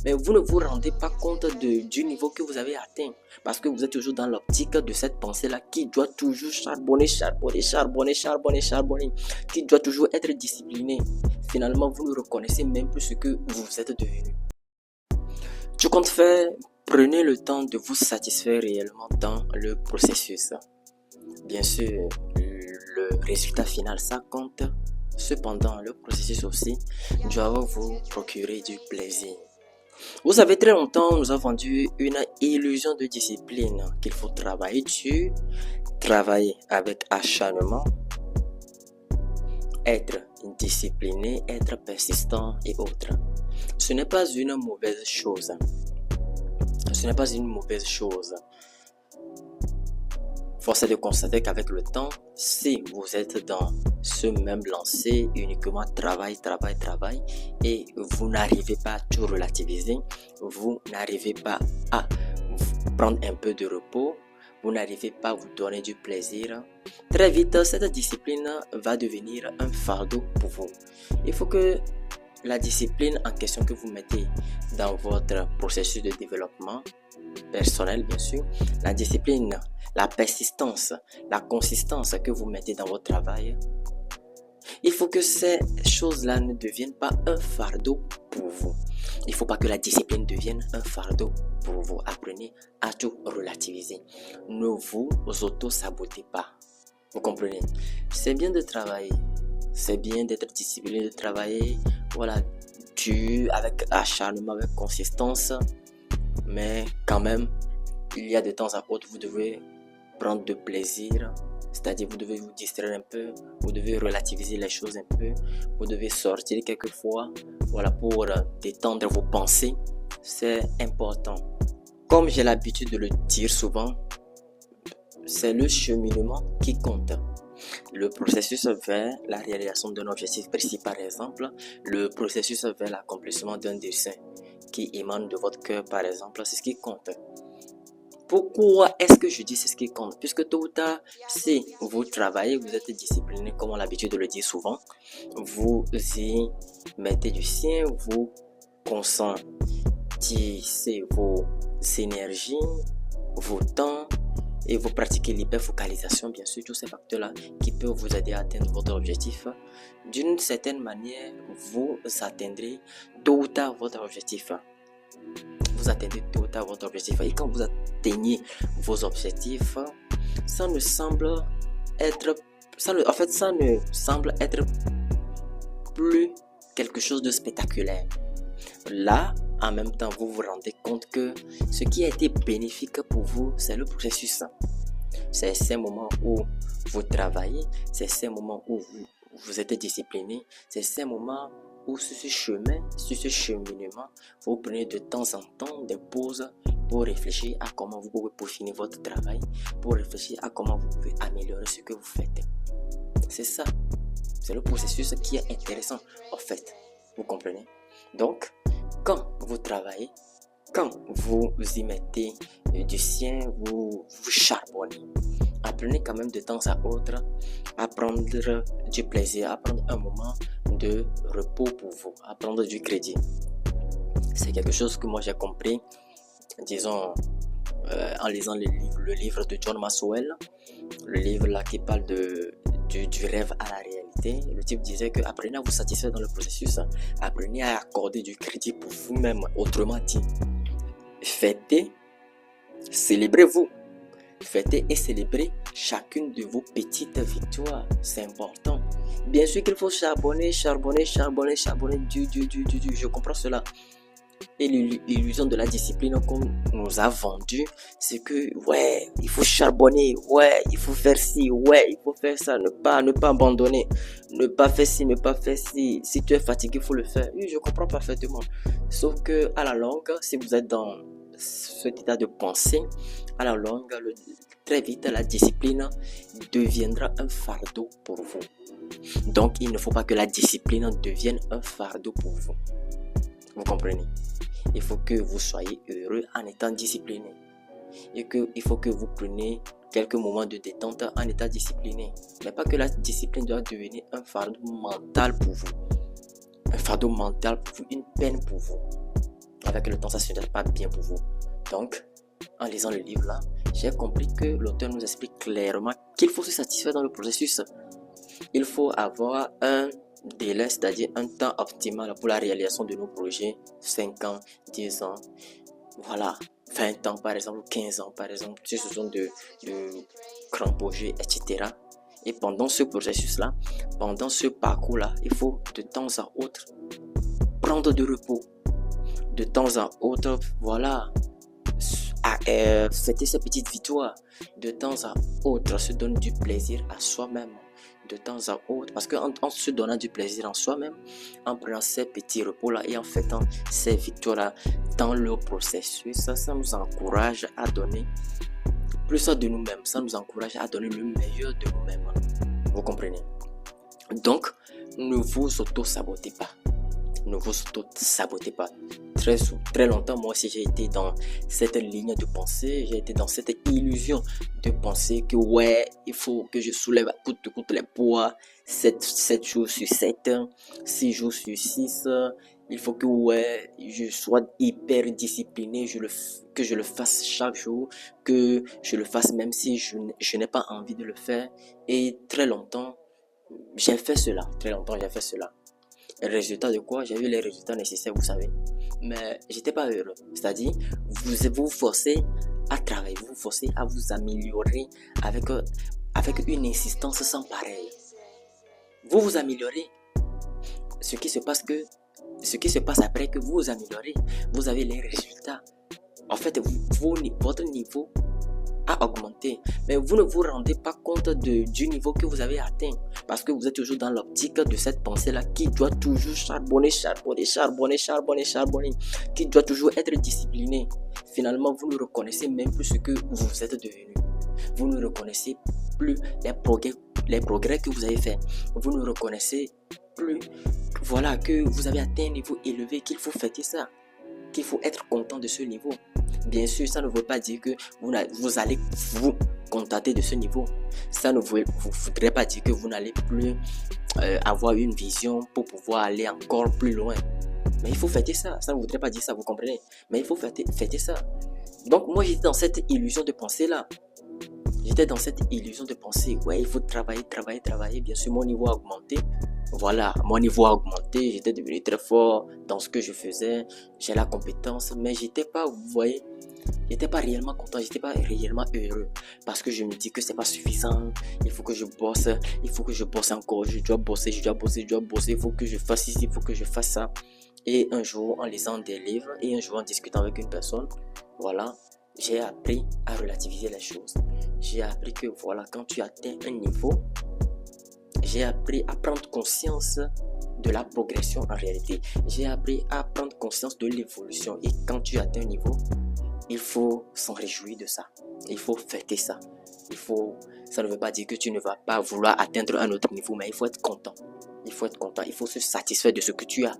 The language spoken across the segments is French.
Mais vous ne vous rendez pas compte du niveau que vous avez atteint. Parce que vous êtes toujours dans l'optique de cette pensée-là qui doit toujours charbonner, qui doit toujours être discipliné. Finalement, vous ne reconnaissez même plus ce que vous êtes devenu. Tu comptes faire, prenez le temps de vous satisfaire réellement dans le processus. Bien sûr, le résultat final, ça compte. Cependant, le processus aussi doit vous procurer du plaisir. Vous savez, très longtemps, on nous a vendu une illusion de discipline qu'il faut travailler dessus, travailler avec acharnement, être discipliné, être persistant et autres. Ce n'est pas une mauvaise chose. Ce n'est pas une mauvaise chose. Force est de constater qu'avec le temps, si vous êtes dans ce même lancer, uniquement travail, et vous n'arrivez pas à tout relativiser, vous n'arrivez pas à prendre un peu de repos, vous n'arrivez pas à vous donner du plaisir, très vite, cette discipline va devenir un fardeau pour vous. Il faut que la discipline en question que vous mettez dans votre processus de développement personnel, bien sûr, la discipline, la persistance, la consistance que vous mettez dans votre travail, il faut que ces choses-là ne deviennent pas un fardeau pour vous. Il ne faut pas que la discipline devienne un fardeau pour vous. Apprenez à tout relativiser. Ne vous auto-sabotez pas. Vous comprenez? C'est bien de travailler. C'est bien d'être discipliné, de travailler, voilà, avec acharnement, avec consistance. Mais quand même, il y a de temps à autre, vous devez prendre de plaisir. C'est-à-dire, vous devez vous distraire un peu, vous devez relativiser les choses un peu, vous devez sortir quelquefois, voilà, pour détendre vos pensées. C'est important. Comme j'ai l'habitude de le dire souvent, c'est le cheminement qui compte. Le processus vers la réalisation d'un objectif précis, par exemple, le processus vers l'accomplissement d'un dessein qui émane de votre cœur, par exemple, c'est ce qui compte. Pourquoi est-ce que je dis c'est ce qui compte? Puisque tôt ou tard, si vous travaillez, vous êtes discipliné, comme on a l'habitude de le dire souvent, vous y mettez du sien, vous consentissez vos énergies, vos temps, et vous pratiquez l'hyperfocalisation, bien sûr, tous ces facteurs-là qui peuvent vous aider à atteindre votre objectif. D'une certaine manière, vous atteindrez tôt ou tard votre objectif. Vous atteignez tôt ou tard votre objectif. Et quand vous atteignez vos objectifs, ça ne semble être plus quelque chose de spectaculaire. Là, en même temps, vous vous rendez compte que ce qui a été bénéfique pour vous, c'est le processus. C'est ces moments où vous travaillez, c'est ces moments où vous êtes discipliné, c'est ces moments où sur ce cheminement, vous prenez de temps en temps des pauses pour réfléchir à comment vous pouvez peaufiner votre travail, pour réfléchir à comment vous pouvez améliorer ce que vous faites. C'est ça. C'est le processus qui est intéressant, en fait. Vous comprenez? Donc, quand vous travaillez, quand vous y mettez du sien, vous charbonnez. Apprenez quand même de temps à autre à prendre du plaisir, à prendre un moment de repos pour vous, à prendre du crédit. C'est quelque chose que moi j'ai compris, disons, en lisant le livre de John Maxwell, le livre là qui parle du rêve à la réalité. Le type disait que apprenez à vous satisfaire dans le processus, apprenez à accorder du crédit pour vous-même. Autrement dit, fêtez, célébrez-vous. Fêtez et célébrez chacune de vos petites victoires. C'est important. Bien sûr qu'il faut charbonner. Je comprends cela. Et l'illusion de la discipline qu'on nous a vendue, c'est que, ouais, il faut charbonner, ouais, il faut faire ci, ouais, il faut faire ça, ne pas abandonner, ne pas faire ci, ne pas faire ci. Si tu es fatigué, il faut le faire. Oui, je comprends parfaitement. Sauf que, à la longue, si vous êtes dans cet état de pensée, à la longue, très vite, la discipline deviendra un fardeau pour vous. Donc, il ne faut pas que la discipline devienne un fardeau pour vous. Vous comprenez? Il faut que vous soyez heureux en étant discipliné. Et il faut que vous preniez quelques moments de détente en étant discipliné. Mais pas que la discipline doit devenir un fardeau mental pour vous. Un fardeau mental pour vous, une peine pour vous. Avec le temps, ça ne sera pas bien pour vous. Donc, en lisant le livre là, j'ai compris que l'auteur nous explique clairement qu'il faut se satisfaire dans le processus. Il faut avoir un délai, c'est-à-dire un temps optimal pour la réalisation de nos projets, 5 ans, 10 ans, voilà, 20 ans par exemple, 15 ans par exemple, si ce sont de grands projets, etc. Et pendant ce processus-là, pendant ce parcours-là, il faut de temps à autre prendre de repos. De temps à autre, voilà, fêter ses petites victoires. De temps à autre, se donner du plaisir à soi-même. De temps à autre, parce qu'en se donnant du plaisir en soi-même, en prenant ces petits repos-là et en fêtant ces victoires-là dans le processus, ça nous encourage à donner plus de nous-mêmes. Ça nous encourage à donner le meilleur de nous-mêmes. Vous comprenez? Donc, ne vous auto-sabotez pas. Ne vous auto-sabotez pas. Très longtemps, moi aussi, j'ai été dans cette ligne de pensée, j'ai été dans cette illusion de penser que ouais, il faut que je soulève à coûte les poids, 7 jours sur 7, 6 jours sur 6, il faut que ouais, je sois hyper discipliné, que je le fasse chaque jour, que je le fasse même si je n'ai pas envie de le faire. Et très longtemps, j'ai fait cela. Résultat de quoi? J'ai eu les résultats nécessaires, vous savez. Mais j'étais pas heureux. C'est-à-dire, vous vous forcez à travailler, vous vous forcez à vous améliorer avec une insistance sans pareil. Vous vous améliorez. Ce qui se passe après que vous vous améliorez, vous avez les résultats. En fait, votre niveau a augmenté, mais vous ne vous rendez pas compte du niveau que vous avez atteint, parce que vous êtes toujours dans l'optique de cette pensée-là qui doit toujours charbonner, qui doit toujours être discipliné. Finalement, vous ne reconnaissez même plus ce que vous êtes devenu. Vous ne reconnaissez plus les progrès que vous avez fait. Vous ne reconnaissez plus, voilà, que vous avez atteint un niveau élevé, qu'il faut fêter ça, qu'il faut être content de ce niveau. Bien sûr, ça ne veut pas dire que vous allez vous contenter de ce niveau. Ça ne voudrait pas dire que vous n'allez plus avoir une vision pour pouvoir aller encore plus loin. Mais il faut fêter ça. Ça ne voudrait pas dire ça, vous comprenez? Mais il faut fêter ça. Donc moi, j'étais dans cette illusion de pensée-là. Ouais, il faut travailler. Bien sûr, mon niveau a augmenté. Voilà, mon niveau a augmenté. J'étais devenu très fort dans ce que je faisais. J'ai la compétence, mais j'étais pas, vous voyez, j'étais pas réellement content, j'étais pas réellement heureux. Parce que je me dis que c'est pas suffisant. Il faut que je bosse encore. Je dois bosser. Il faut que je fasse ici, il faut que je fasse ça. Et un jour, en lisant des livres et un jour en discutant avec une personne, voilà, j'ai appris à relativiser les choses. J'ai appris que voilà, quand tu atteins un niveau, j'ai appris à prendre conscience de la progression en réalité. J'ai appris à prendre conscience de l'évolution. Et quand tu atteins un niveau, il faut s'en réjouir de ça. Il faut fêter ça. Ça ne veut pas dire que tu ne vas pas vouloir atteindre un autre niveau, mais il faut être content. Il faut se satisfaire de ce que tu as.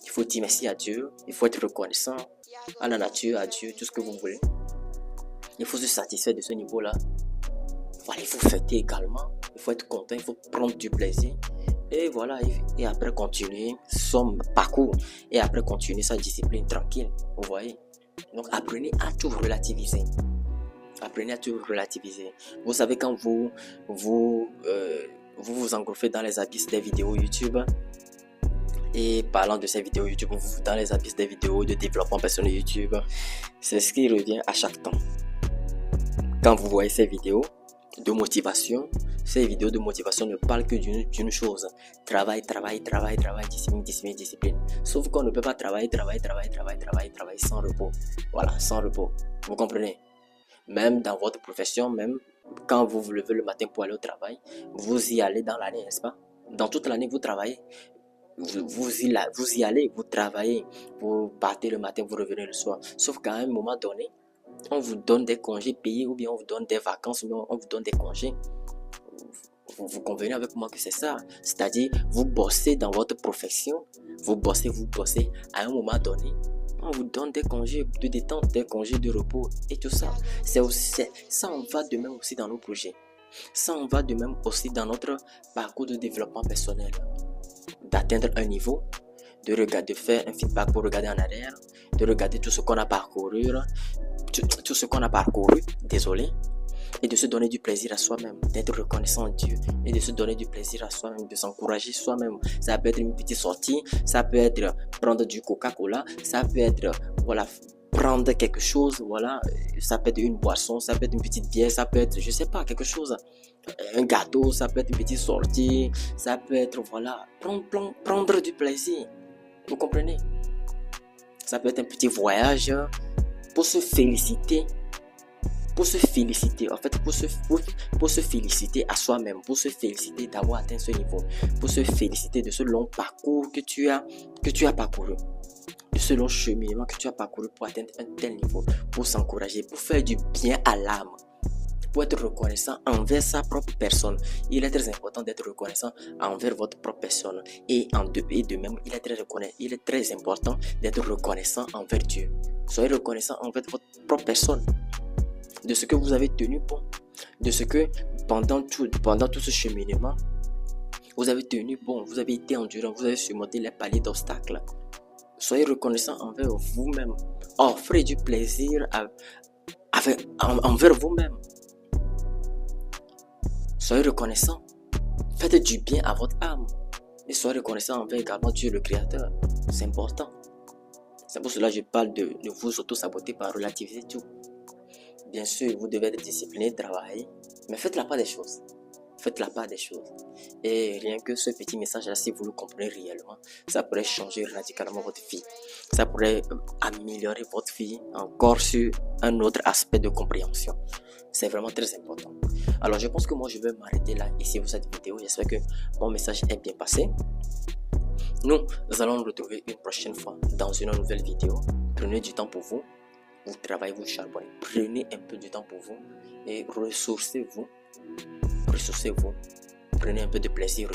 Il faut dire merci à Dieu. Il faut être reconnaissant à la nature, à Dieu, tout ce que vous voulez. Il faut se satisfaire de ce niveau-là. Voilà, il faut fêter également. Il faut être content, il faut prendre du plaisir. Et voilà, et après continuer son parcours. Et après continuer sa discipline tranquille. Vous voyez? Donc apprenez à tout relativiser. Vous savez, quand vous engouffrez dans les abysses des vidéos YouTube. Et parlant de ces vidéos YouTube, dans les abysses des vidéos de développement personnel YouTube, c'est ce qui revient à chaque temps. Quand vous voyez ces vidéos de motivation, ces vidéos de motivation ne parlent que d'une chose: travail, discipline. Sauf qu'on ne peut pas travailler sans repos. Voilà, sans repos. Vous comprenez? Même dans votre profession, même quand vous vous levez le matin pour aller au travail, vous y allez dans l'année, n'est-ce pas? Dans toute l'année, vous travaillez. Vous y allez, vous travaillez, vous partez le matin, vous revenez le soir. Sauf qu'à un moment donné, on vous donne des congés payés, ou bien on vous donne des vacances, ou bien on vous donne des congés. Vous convenez avec moi que c'est ça. C'est-à-dire, vous bossez dans votre profession, vous bossez. À un moment donné, on vous donne des congés de détente, des congés de repos et tout ça. Ça en va de même aussi dans nos projets. Ça en va de même aussi dans notre parcours de développement personnel. D'atteindre un niveau, de faire un feedback pour regarder en arrière, de regarder tout ce qu'on a parcouru, désolé, et de se donner du plaisir à soi-même, d'être reconnaissant en Dieu et de se donner du plaisir à soi-même, de s'encourager soi-même. Ça peut être une petite sortie, ça peut être prendre du Coca-Cola, ça peut être prendre quelque chose, ça peut être une boisson, ça peut être une petite bière, ça peut être, je sais pas, quelque chose, un gâteau, ça peut être une petite sortie, ça peut être, prendre du plaisir. Vous comprenez? Ça peut être un petit voyage pour se féliciter. Pour se féliciter à soi-même, pour se féliciter d'avoir atteint ce niveau, pour se féliciter de ce long parcours que tu as parcouru, de ce long cheminement que tu as parcouru pour atteindre un tel niveau, pour s'encourager, pour faire du bien à l'âme, pour être reconnaissant envers sa propre personne. Il est très important d'être reconnaissant envers votre propre personne et de même, il est très important d'être reconnaissant envers Dieu. Soyez reconnaissant envers votre propre personne, de ce que vous avez tenu bon, de ce que pendant tout ce cheminement, vous avez tenu bon, vous avez été endurant, vous avez surmonté les paliers d'obstacles. Soyez reconnaissant envers vous-même. Offrez du plaisir envers vous-même. Soyez reconnaissant. Faites du bien à votre âme. Et soyez reconnaissant envers également Dieu le Créateur. C'est important. C'est pour cela que je parle de vous auto-saboter par relativiser tout. Bien sûr, vous devez être discipliné, travailler, mais faites la part des choses. Faites la part des choses. Et rien que ce petit message-là, si vous le comprenez réellement, ça pourrait changer radicalement votre vie. Ça pourrait améliorer votre vie encore sur un autre aspect de compréhension. C'est vraiment très important. Alors, je pense que moi, je vais m'arrêter là, ici, pour cette vidéo. J'espère que mon message est bien passé. Nous allons nous retrouver une prochaine fois dans une nouvelle vidéo. Prenez du temps pour vous. Vous travaillez, vous charbonnez. Prenez un peu de temps pour vous et ressourcez-vous. Prenez un peu de plaisir,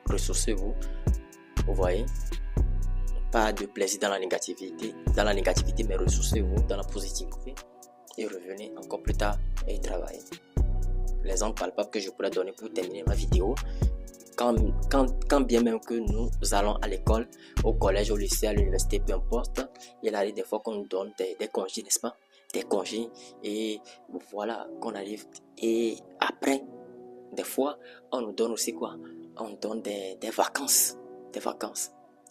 ressourcez-vous. Vous voyez? Pas de plaisir dans la négativité, mais ressourcez-vous dans la positivité et revenez encore plus tard et travaillez. L'exemple palpable que je pourrais donner pour terminer ma vidéo, quand bien même que nous allons à l'école, au collège, au lycée, à l'université, peu importe, il arrive des fois qu'on nous donne des congés, n'est-ce pas? Des congés, et voilà, qu'on arrive, et après, des fois, on nous donne aussi quoi? On nous donne des vacances,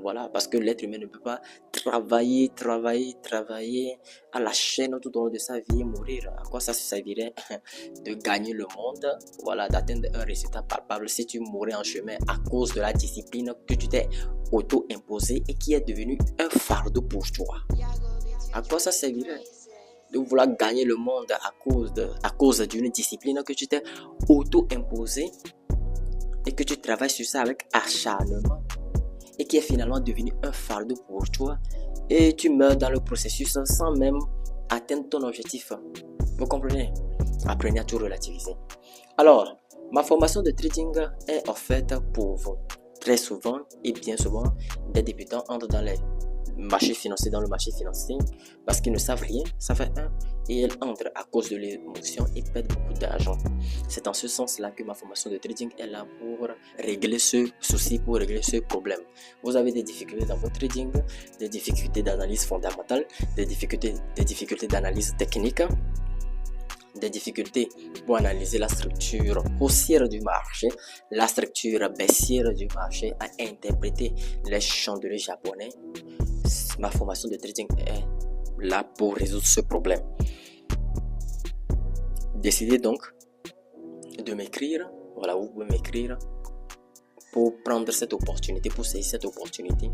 Voilà, parce que l'être humain ne peut pas travailler à la chaîne tout au long de sa vie et mourir. À quoi ça servirait de gagner le monde, voilà, d'atteindre un résultat palpable si tu mourais en chemin à cause de la discipline que tu t'es auto-imposée et qui est devenue un fardeau pour toi? À quoi ça servirait de vouloir gagner le monde à cause d'une discipline que tu t'es auto-imposée et que tu travailles sur ça avec acharnement et qui est finalement devenu un fardeau pour toi et tu meurs dans le processus sans même atteindre ton objectif. Vous comprenez? Apprenez à tout relativiser. Alors, ma formation de trading est offerte pour vous. Très souvent et bien souvent, des débutants entrent dans le marché financier parce qu'ils ne savent rien, ça fait un, et ils entrent à cause de l'émotion et perdent beaucoup d'argent. C'est en ce sens-là que ma formation de trading est là pour régler ce souci, pour régler ce problème. Vous avez des difficultés dans votre trading, des difficultés d'analyse fondamentale, des difficultés d'analyse technique, des difficultés pour analyser la structure haussière du marché, la structure baissière du marché, à interpréter les chandeliers japonais. Ma formation de trading est là pour résoudre ce problème. Décidez donc de m'écrire. Voilà, vous pouvez m'écrire pour prendre cette opportunité, pour saisir cette opportunité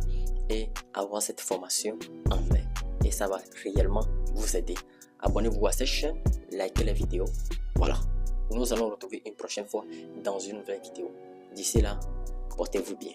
et avoir cette formation en main. Et ça va réellement vous aider. Abonnez-vous à cette chaîne, likez la vidéo. Voilà, nous allons nous retrouver une prochaine fois dans une nouvelle vidéo. D'ici là, portez-vous bien.